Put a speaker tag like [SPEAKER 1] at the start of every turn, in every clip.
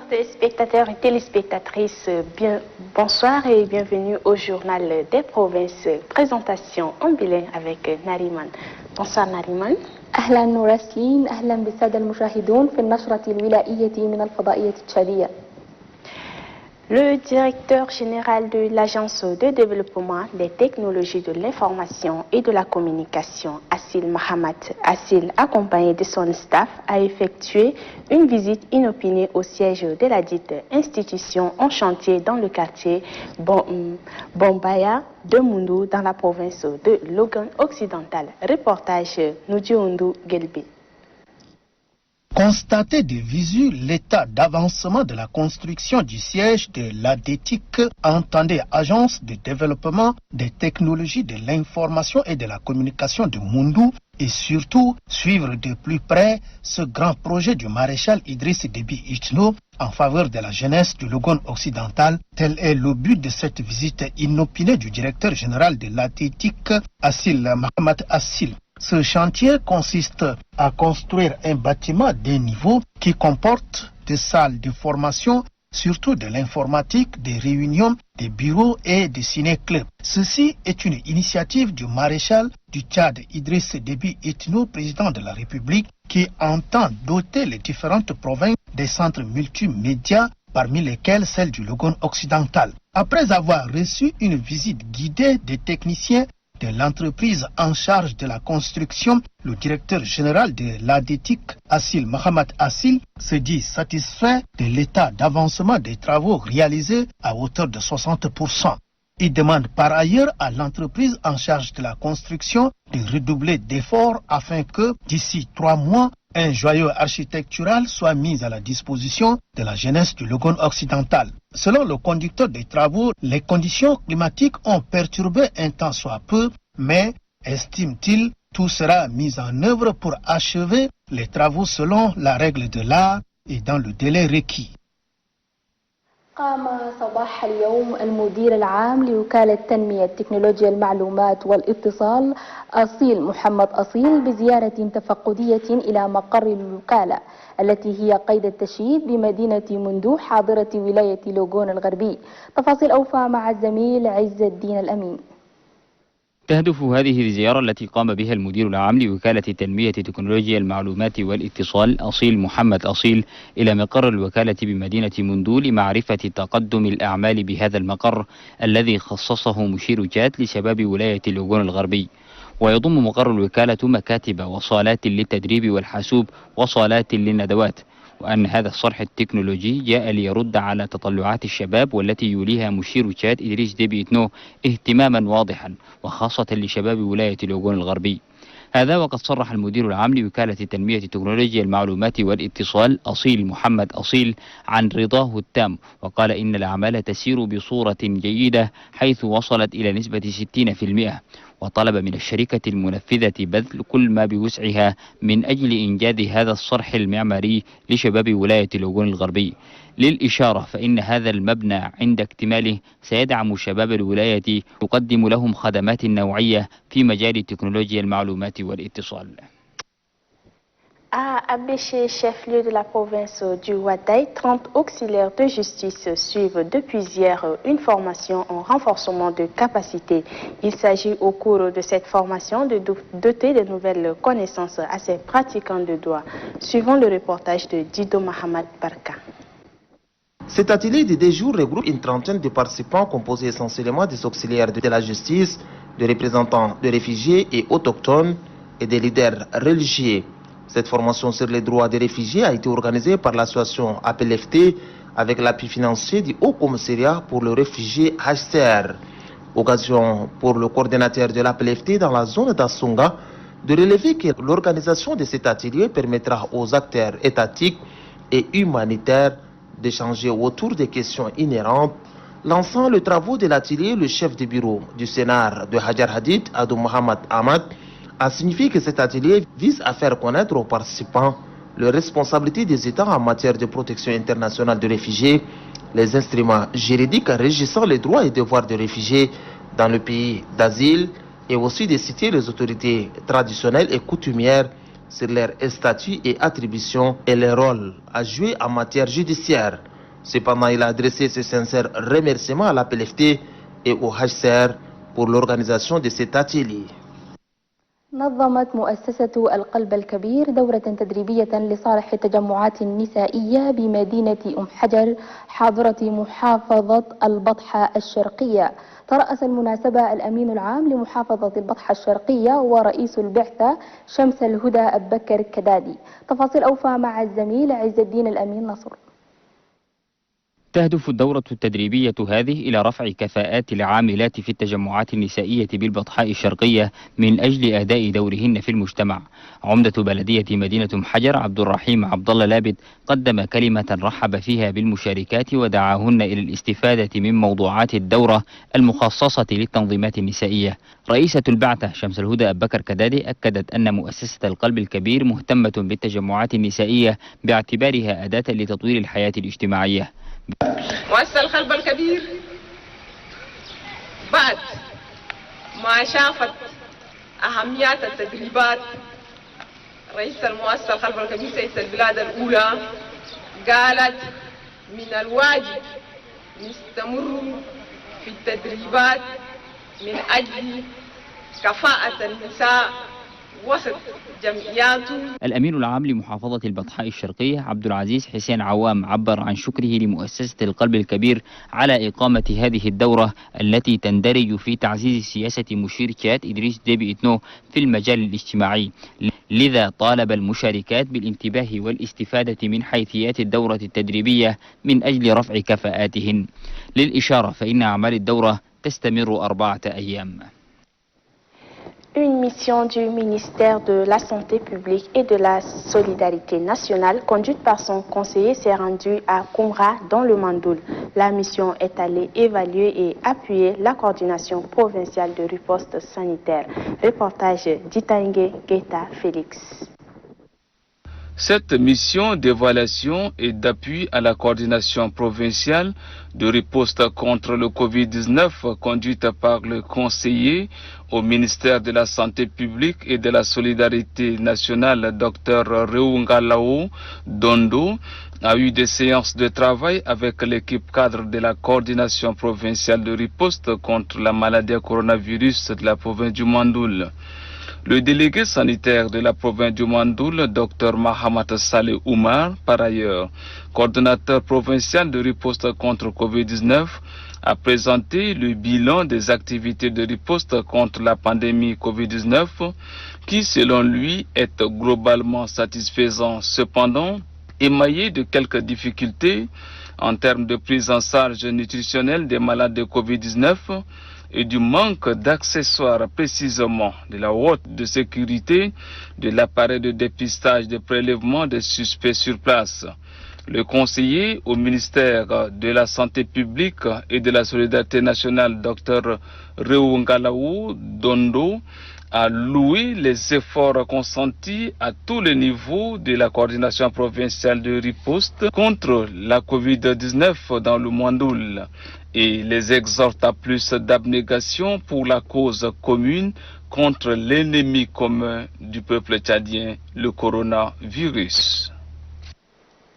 [SPEAKER 1] Téléspectateurs et téléspectatrices, bonsoir et bienvenue au journal des provinces. Présentation en bilingue avec Nariman. Bonsoir Nariman.
[SPEAKER 2] أهلا نورسلين أهلا بالسادة المشاهدون في النشرة الولائية من الفضائية التشادية.
[SPEAKER 1] Le directeur général de l'Agence de développement des technologies de l'information et de la communication, Assil Mohamed Assil, accompagné de son staff, a effectué une visite inopinée au siège de la dite institution en chantier dans le quartier Bombaya de Moundou dans la province de Logan occidental. Reportage Nudjoundou Gelbi.
[SPEAKER 3] Constater de visu l'état d'avancement de la construction du siège de l'ADETIC, entendez Agence de développement des technologies de l'information et de la communication de Moundou, et surtout suivre de plus près ce grand projet du maréchal Idriss Déby Itno en faveur de la jeunesse du Logon occidental. Tel est le but de cette visite inopinée du directeur général de l'ADETIC, Assil Mohamed Assil. Ce chantier consiste à construire un bâtiment de niveau qui comporte des salles de formation, surtout de l'informatique, des réunions, des bureaux et des ciné-clubs. Ceci est une initiative du maréchal du Tchad Idriss Déby Itno, président de la République, qui entend doter les différentes provinces des centres multimédia, parmi lesquels celle du Logon occidental. Après avoir reçu une visite guidée des techniciens de l'entreprise en charge de la construction, le directeur général de l'ADETIC, Assil Mohamed Assil, se dit satisfait de l'état d'avancement des travaux réalisés à hauteur de 60%. Il demande par ailleurs à l'entreprise en charge de la construction de redoubler d'efforts afin que, d'ici 3 mois, un joyau architectural soit mis à la disposition de la jeunesse du Logon occidental. Selon le conducteur des travaux, les conditions climatiques ont perturbé un temps soit peu, mais, estime-t-il, tout sera mis en œuvre pour achever les travaux selon la règle de l'art et dans le délai requis.
[SPEAKER 2] قام صباح اليوم المدير العام لوكالة تنمية تكنولوجيا المعلومات والاتصال أصيل محمد أصيل بزيارة تفقدية إلى مقر الوكالة التي هي قيد التشييد بمدينة مندو حاضرة ولاية لوغون الغربي. تفاصيل أوفى مع الزميل عز الدين الأمين.
[SPEAKER 4] تهدف هذه الزيارة التي قام بها المدير العام لوكالة تنمية تكنولوجيا المعلومات والاتصال أصيل محمد أصيل إلى مقر الوكالة بمدينة مندو لمعرفة تقدم الأعمال بهذا المقر الذي خصصه مشير جات لشباب ولاية لوغون الغربي. ويضم مقر الوكالة مكاتب وصالات للتدريب والحاسوب وصالات للندوات، وأن هذا الصرح التكنولوجي جاء ليرد على تطلعات الشباب والتي يوليها مشير تشاد إدريس ديبي إتنو اهتماما واضحا، وخاصة لشباب ولاية لوغون الغربي. هذا وقد صرح المدير العام لوكالة تنمية تكنولوجيا المعلومات والاتصال أصيل محمد أصيل عن رضاه التام، وقال إن الأعمال تسير بصورة جيدة حيث وصلت إلى نسبة 60%، وطلب من الشركة المنفذة بذل كل ما بوسعها من أجل إنجاز هذا الصرح المعماري لشباب ولاية لوغون الغربي. للإشارة فإن هذا المبنى عند اكتماله سيدعم شباب الولاية، يقدم لهم خدمات نوعية في مجال تكنولوجيا المعلومات والاتصال.
[SPEAKER 1] À Abéché, chef-lieu de la province du Ouaddaï, 30 auxiliaires de justice suivent depuis hier une formation en renforcement de capacité. Il s'agit au cours de cette formation de doter de nouvelles connaissances à ces pratiquants de droit. Suivant le reportage de Dido Mohamed Barka.
[SPEAKER 5] Cet atelier de 2 jours regroupe une trentaine de participants composés essentiellement des auxiliaires de la justice, de représentants de réfugiés et autochtones et des leaders religieux. Cette formation sur les droits des réfugiés a été organisée par l'association APLFT avec l'appui financier du Haut Commissariat pour le réfugié HCR. Occasion pour le coordinateur de l'APLFT dans la zone d'Assunga de relever que l'organisation de cet atelier permettra aux acteurs étatiques et humanitaires d'échanger autour des questions inhérentes Lançant les travaux de l'atelier, le chef de bureau du Sénat de Hajar Hadid, Adou Mohamed Ahmad, a signifié que cet atelier vise à faire connaître aux participants les responsabilités des États en matière de protection internationale des réfugiés, les instruments juridiques régissant les droits et devoirs des réfugiés dans le pays d'asile, et aussi de citer les autorités traditionnelles et coutumières sur leurs statuts et attributions et les rôles à jouer en matière judiciaire. Cependant, il a adressé ses sincères remerciements à la PLFT et au HCR pour l'organisation de cet atelier.
[SPEAKER 2] نظمت مؤسسة القلب الكبير دورة تدريبية لصالح التجمعات النسائية بمدينة أم حجر حاضرة محافظة البطحة الشرقية. ترأس المناسبة الأمين العام لمحافظة البطحة الشرقية ورئيس البعثة شمس الهدى أبو بكر كدادي. تفاصيل أوفى مع الزميل عز الدين الأمين نصر.
[SPEAKER 4] تهدف الدورة التدريبية هذه إلى رفع كفاءات العاملات في التجمعات النسائية بالبطحاء الشرقية من أجل أداء دورهن في المجتمع. عمدة بلدية مدينة أم حجر عبد الرحيم عبد الله لابد قدم كلمة رحب فيها بالمشاركات ودعاهن إلى الاستفادة من موضوعات الدورة المخصصة للتنظيمات النسائية. رئيسة البعثة شمس الهدى أبو بكر كدادي أكدت أن مؤسسة القلب الكبير مهتمة بالتجمعات النسائية باعتبارها أداة لتطوير الحياة الاجتماعية.
[SPEAKER 6] مؤسسة القلب الكبير بعد ما شافت أهميات التدريبات، رئيس المؤسسة القلب الكبير سيدة البلاد الأولى قالت من الواجب نستمر في التدريبات من أجل كفاءة النساء وسط جمعياته.
[SPEAKER 4] الأمين العام لمحافظة البطحاء الشرقية عبد العزيز حسين عوام عبر عن شكره لمؤسسة القلب الكبير على إقامة هذه الدورة التي تندرج في تعزيز سياسة مشير تشاد إدريس ديبي إتنو في المجال الاجتماعي، لذا طالب المشاركات بالانتباه والاستفادة من حيثيات الدورة التدريبية من أجل رفع كفاءاتهن. للإشارة فإن أعمال الدورة تستمر 4 أيام.
[SPEAKER 1] Une mission du ministère de la Santé publique et de la Solidarité nationale, conduite par son conseiller, s'est rendue à Koumra, dans le Mandoul. La mission est allée évaluer et appuyer la coordination provinciale de riposte sanitaire. Reportage d'Itangue Guetta Félix.
[SPEAKER 7] Cette mission d'évaluation et d'appui à la coordination provinciale de riposte contre le Covid-19 conduite par le conseiller au ministère de la Santé publique et de la Solidarité nationale, Dr Reungalao Dondo, a eu des séances de travail avec l'équipe cadre de la coordination provinciale de riposte contre la maladie coronavirus de la province du Mandoul. Le délégué sanitaire de la province du Mandoul, Dr Mahamat Saleh Oumar, par ailleurs coordonnateur provincial de riposte contre Covid-19, a présenté le bilan des activités de riposte contre la pandémie Covid-19 qui, selon lui, est globalement satisfaisant. Cependant, émaillé de quelques difficultés en termes de prise en charge nutritionnelle des malades de Covid-19 et du manque d'accessoires, précisément de la haute de sécurité de l'appareil de dépistage de prélèvement des suspects sur place. Le conseiller au ministère de la Santé publique et de la Solidarité nationale, Dr Reungalao Dondo, a loué les efforts consentis à tous les niveaux de la coordination provinciale de riposte contre la Covid-19 dans le Mandoul et les exhorte à plus d'abnégation pour la cause commune contre l'ennemi commun du peuple tchadien, le coronavirus.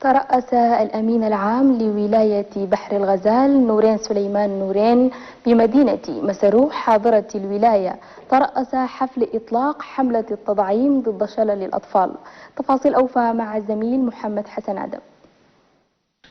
[SPEAKER 2] ترأس الأمين العام لولاية بحر الغزال نورين سليمان نورين بمدينة مسروح حاضرة الولاية ترأس حفل إطلاق حملة التطعيم ضد شلل الأطفال. تفاصيل أوفى مع الزميل محمد حسن آدم.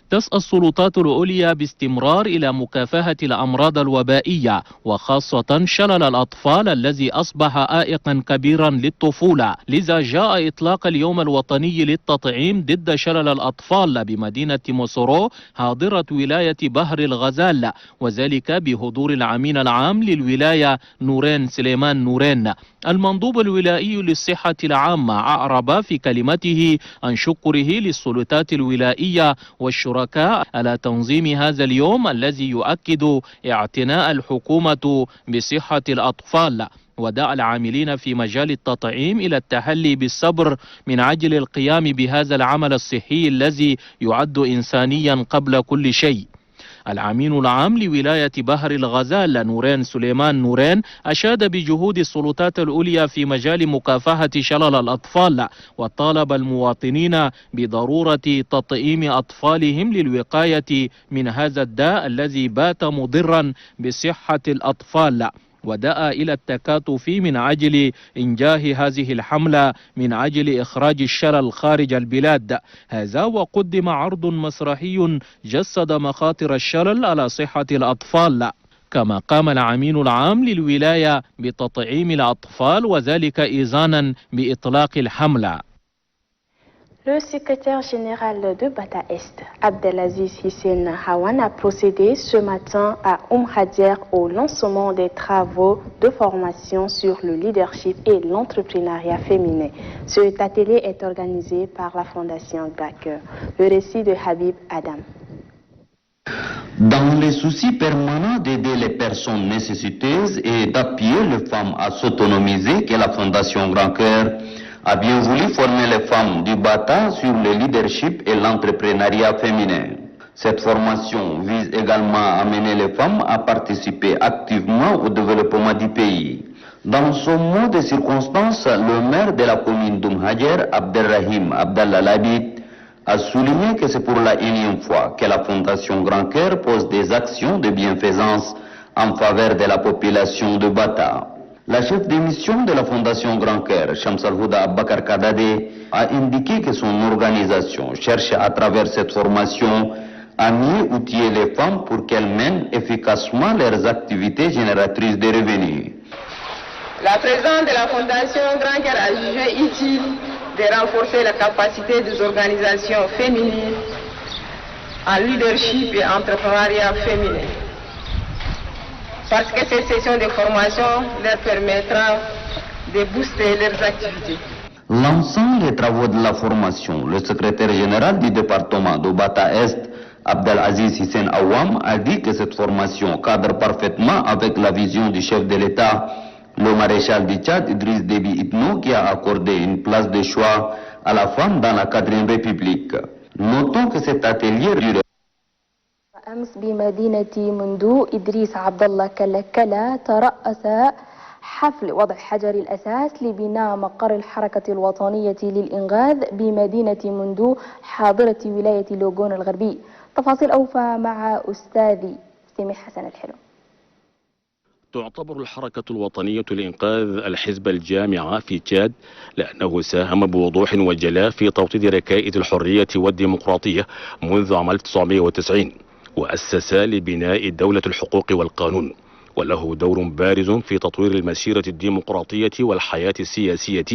[SPEAKER 8] تسعى السلطات العليا باستمرار إلى مكافحة الأمراض الوبائية وخاصة شلل الأطفال الذي أصبح عائقا كبيرا للطفولة، لذا جاء إطلاق اليوم الوطني للتطعيم ضد شلل الأطفال بمدينة موسورو حاضرة ولاية بحر الغزال، وذلك بحضور الأمين العام للولاية نورين سليمان نورين. المندوب الولائي للصحة العامة أعرب في كلمته عن شكره للسلطات الولائية والشركاء على تنظيم هذا اليوم الذي يؤكد اعتناء الحكومة بصحة الأطفال، ودعا العاملين في مجال التطعيم إلى التحلي بالصبر من أجل القيام بهذا العمل الصحي الذي يعد إنسانيا قبل كل شيء. الأمين العام لولاية بحر الغزال نورين سليمان نورين أشاد بجهود السلطات العليا في مجال مكافحة شلل الأطفال، وطالب المواطنين بضرورة تطعيم أطفالهم للوقاية من هذا الداء الذي بات مضرا بصحة الأطفال، ودعا إلى التكاتف من أجل إنجاح هذه الحملة من أجل إخراج الشلل خارج البلاد. هذا وقدم عرض مسرحي جسد مخاطر الشلل على صحة الأطفال. كما قام الأمين العام للولاية بتطعيم الأطفال وذلك إذانا بإطلاق الحملة.
[SPEAKER 1] Le secrétaire général de Bata Est, Abdelaziz Hissène Hawan, a procédé ce matin à Hadjer au lancement des travaux de formation sur le leadership et l'entrepreneuriat féminin. Cet atelier est organisé par la Fondation Gacker. Le récit de Habib Adam.
[SPEAKER 9] Dans les soucis permanents d'aider les personnes nécessiteuses et d'appuyer les femmes à s'autonomiser, que la Fondation Grand Cœur a bien voulu former les femmes du Bata sur le leadership et l'entrepreneuriat féminin. Cette formation vise également à amener les femmes à participer activement au développement du pays. Dans son mot de circonstance, le maire de la commune d'Oumhadjer, Abdelrahim Abdallah Labid, a souligné que c'est pour la énième fois que la Fondation Grand Cœur pose des actions de bienfaisance en faveur de la population de Bata. La chef de mission de la Fondation Grand Cœur, Shamsal Houda Abakar Kadade, a indiqué que son organisation cherche à travers cette formation à mieux outiller les femmes pour qu'elles mènent efficacement leurs activités génératrices de revenus.
[SPEAKER 6] La présidente de la Fondation Grand Cœur a jugé utile de renforcer la capacité des organisations féminines en leadership et entrepreneuriat féminin, parce que cette session de formation leur permettra de booster leurs activités.
[SPEAKER 9] Lançant les travaux de la formation, le secrétaire général du département de Bata Est, Abdelaziz Hissène Awam, a dit que cette formation cadre parfaitement avec la vision du chef de l'État, le maréchal du Tchad, Idriss Déby Itno, qui a accordé une place de choix à la femme dans la 4e République. Notons que cet atelier dure.
[SPEAKER 2] أمس بمدينة مندو إدريس عبد الله كلكلا ترأس حفل وضع حجر الأساس لبناء مقر الحركة الوطنية للإنقاذ بمدينة مندو حاضرة ولاية لوغون الغربي. تفاصيل أوفى مع أستاذي سميح حسن الحلو.
[SPEAKER 10] تعتبر الحركة الوطنية لإنقاذ الحزب الجامعة في تشاد لأنه ساهم بوضوح وجلاء في توطيد ركائز الحرية والديمقراطية منذ عام 1990، وأسس لبناء دولة الحقوق والقانون، وله دور بارز في تطوير المسيرة الديمقراطية والحياة السياسية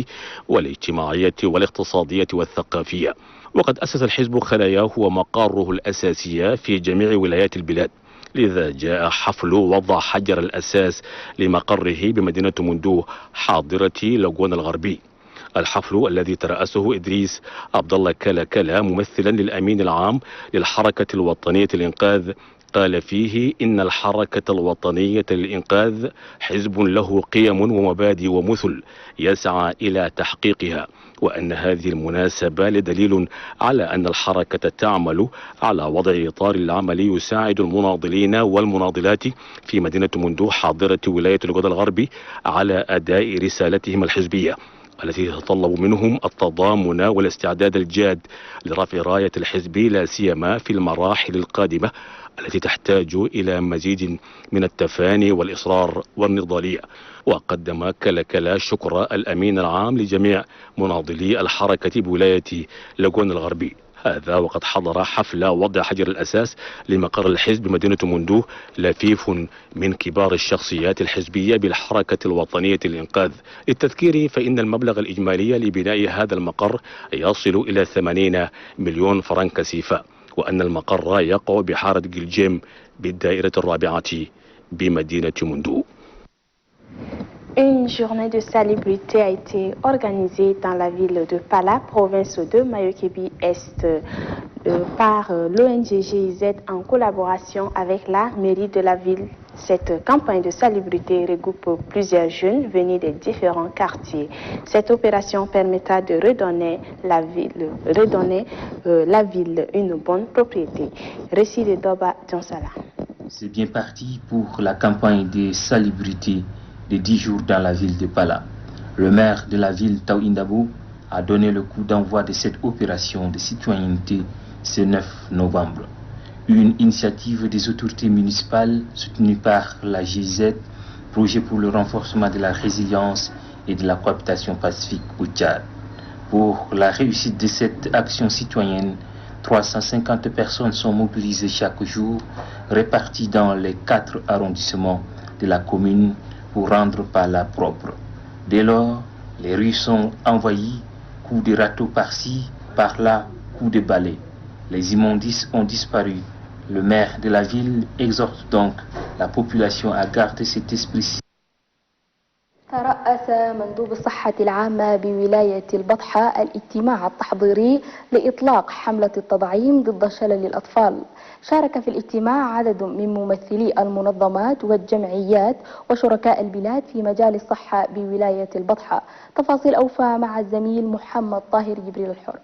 [SPEAKER 10] والاجتماعية والاقتصادية والثقافية. وقد أسس الحزب خلاياه ومقاره الأساسية في جميع ولايات البلاد، لذا جاء حفل وضع حجر الأساس لمقره بمدينة مندو حاضرة لوغون الغربي. الحفل الذي ترأسه إدريس عبد الله كلكلا ممثلا للأمين العام للحركة الوطنية للإنقاذ قال فيه إن الحركة الوطنية للإنقاذ حزب له قيم ومبادئ ومثل يسعى إلى تحقيقها، وأن هذه المناسبة لدليل على أن الحركة تعمل على وضع إطار العمل يساعد المناضلين والمناضلات في مدينة مندو حاضرة ولاية لوغون الغربي على أداء رسالتهم الحزبية التي تتطلب منهم التضامن والاستعداد الجاد لرفع راية الحزب لا سيما في المراحل القادمة التي تحتاج إلى مزيد من التفاني والإصرار والنضالية. وقدم كلكلا شكر الأمين العام لجميع مناضلي الحركة بولاية لوغون الغربي. هذا وقد حضر حفل وضع حجر الأساس لمقر الحزب بمدينة مندو لفيف من كبار الشخصيات الحزبية بالحركة الوطنية للإنقاذ. للتذكير فإن المبلغ الإجمالي لبناء هذا المقر يصل إلى 80 مليون فرنك سيفا، وأن المقر يقع بحارة جلجيم بالدائرة الرابعة بمدينة مندو.
[SPEAKER 1] Une journée de salubrité a été organisée dans la ville de Pala, province de Mayo-Kebbi-Est, par l'ONG GIZ en collaboration avec la mairie de la ville. Cette campagne de salubrité regroupe plusieurs jeunes venus des différents quartiers. Cette opération permettra de redonner la ville une bonne propriété. Récit de Doba Djonsala.
[SPEAKER 11] C'est bien parti pour la campagne de salubrité de 10 jours dans la ville de Pala. Le maire de la ville, Taw Indabou, a donné le coup d'envoi de cette opération de citoyenneté ce 9 novembre. Une initiative des autorités municipales soutenue par la GIZ, projet pour le renforcement de la résilience et de la cohabitation pacifique au Tchad. Pour la réussite de cette action citoyenne, 350 personnes sont mobilisées chaque jour, réparties dans les 4 arrondissements de la commune pour rendre Pala propre. Dès lors, les rues sont envahies, coups de râteau par-ci, par-là, coups de balai. Les immondices ont disparu. Le maire de la ville exhorte donc la population à garder cet esprit.
[SPEAKER 2] ترأس مندوب الصحة العامة بولاية البطحة الاجتماع التحضيري لإطلاق حملة التطعيم ضد شلل الأطفال. شارك في الاجتماع عدد من ممثلي المنظمات والجمعيات وشركاء البلاد في مجال الصحة بولاية البطحة. تفاصيل أوفى مع الزميل محمد طاهر جبريل الحر.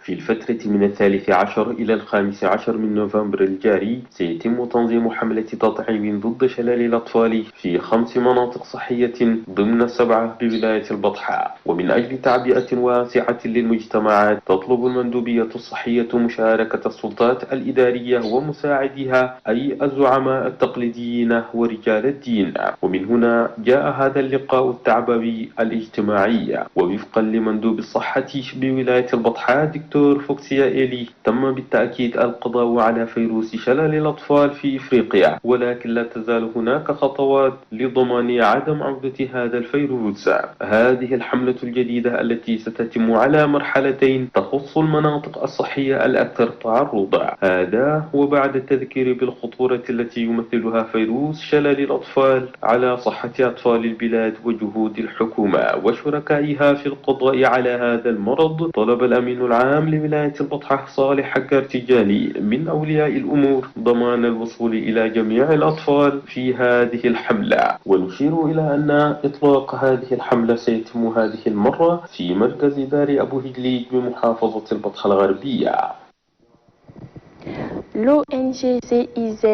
[SPEAKER 12] في الفترة من 13 إلى 15 من نوفمبر الجاري سيتم تنظيم حملة تطعيم ضد شلل الأطفال في 5 مناطق صحية ضمن 7 بولاية البطحة. ومن أجل تعبئة واسعة للمجتمعات تطلب المندوبية الصحية مشاركة السلطات الإدارية ومساعديها أي الزعماء التقليديين ورجال الدين. ومن هنا جاء هذا اللقاء التعبوي الاجتماعي. ووفقا لمندوب الصحة بولاية البطحة دكتور فوكسيا إيلي تم بالتأكيد القضاء على فيروس شلل الأطفال في إفريقيا، ولكن لا تزال هناك خطوات لضمان عدم عودة هذا الفيروس. هذه الحملة الجديدة التي ستتم على مرحلتين تخص المناطق الصحية الأكثر تعرضا. هذا وبعد التذكير بالخطورة التي يمثلها فيروس شلل الأطفال على صحة أطفال البلاد وجهود الحكومة وشركائها في القضاء على هذا المرض. طلب الأمين العام لولاية البطحة صالح حكارتجاني من أولياء الأمور ضمان الوصول إلى جميع الأطفال في هذه الحملة. ونشير إلى أن إطلاق هذه الحملة سيتم هذه المرة في مركز دار أبو هجليج بمحافظة البطحة الغربية.
[SPEAKER 1] L'ONG GIZ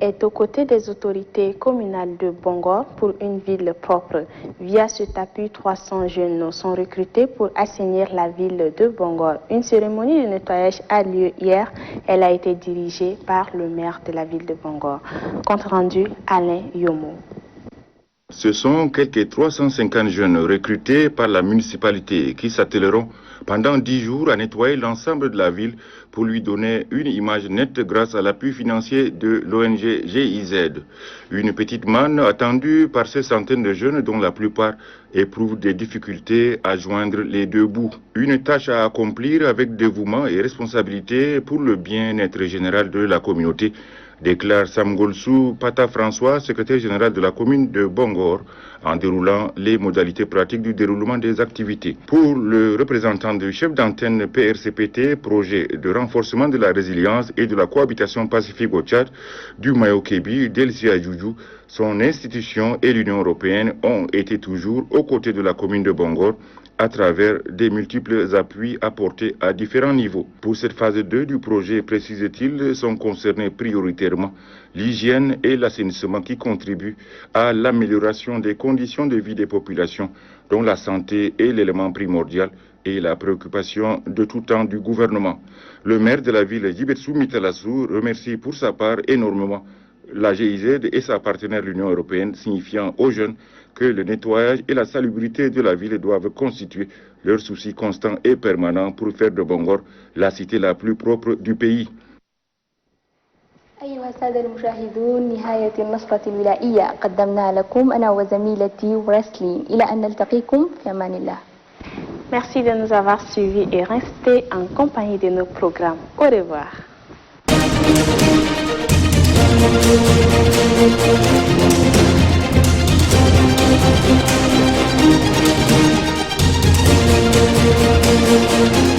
[SPEAKER 1] est aux côtés des autorités communales de Bongor pour une ville propre. Via cet appui, 300 jeunes sont recrutés pour assainir la ville de Bongor. Une cérémonie de nettoyage a lieu hier. Elle a été dirigée par le maire de la ville de Bongor. Compte rendu, Alain Yomo.
[SPEAKER 13] Ce sont quelques 350 jeunes recrutés par la municipalité qui s'attelleront pendant 10 jours à nettoyer l'ensemble de la ville pour lui donner une image nette grâce à l'appui financier de l'ONG GIZ. Une petite manne attendue par ces centaines de jeunes dont la plupart éprouvent des difficultés à joindre les deux bouts. Une tâche à accomplir avec dévouement et responsabilité pour le bien-être général de la communauté, déclare Samgolsou Pata François, secrétaire général de la commune de Bongor, en déroulant les modalités pratiques du déroulement des activités. Pour le représentant du chef d'antenne PRCPT, projet de renforcement de la résilience et de la cohabitation pacifique au Tchad, du Mayo-Kebbi, Delcia Djoudjou, son institution et l'Union européenne ont été toujours aux côtés de la commune de Bongor à travers des multiples appuis apportés à différents niveaux. Pour cette phase 2 du projet, précise-t-il, sont concernés prioritairement l'hygiène et l'assainissement qui contribuent à l'amélioration des conditions de vie des populations, dont la santé est l'élément primordial et la préoccupation de tout temps du gouvernement. Le maire de la ville, Djibetsou Mitalassou, remercie pour sa part énormément la GIZ et sa partenaire l'Union européenne, signifiant aux jeunes que le nettoyage et la salubrité de la ville doivent constituer leur souci constant et permanent pour faire de Bongor la cité la plus propre du pays.
[SPEAKER 2] أيها السادة المشاهدون، نهاية النشرة الولائية قدمنا لكم أنا وزميلتي ورسلين. إلى أن نلتقيكم في أمان الله.
[SPEAKER 1] Merci de nous avoir suivis et restez en compagnie de nos programmes. Au revoir.
[SPEAKER 14] Thank you.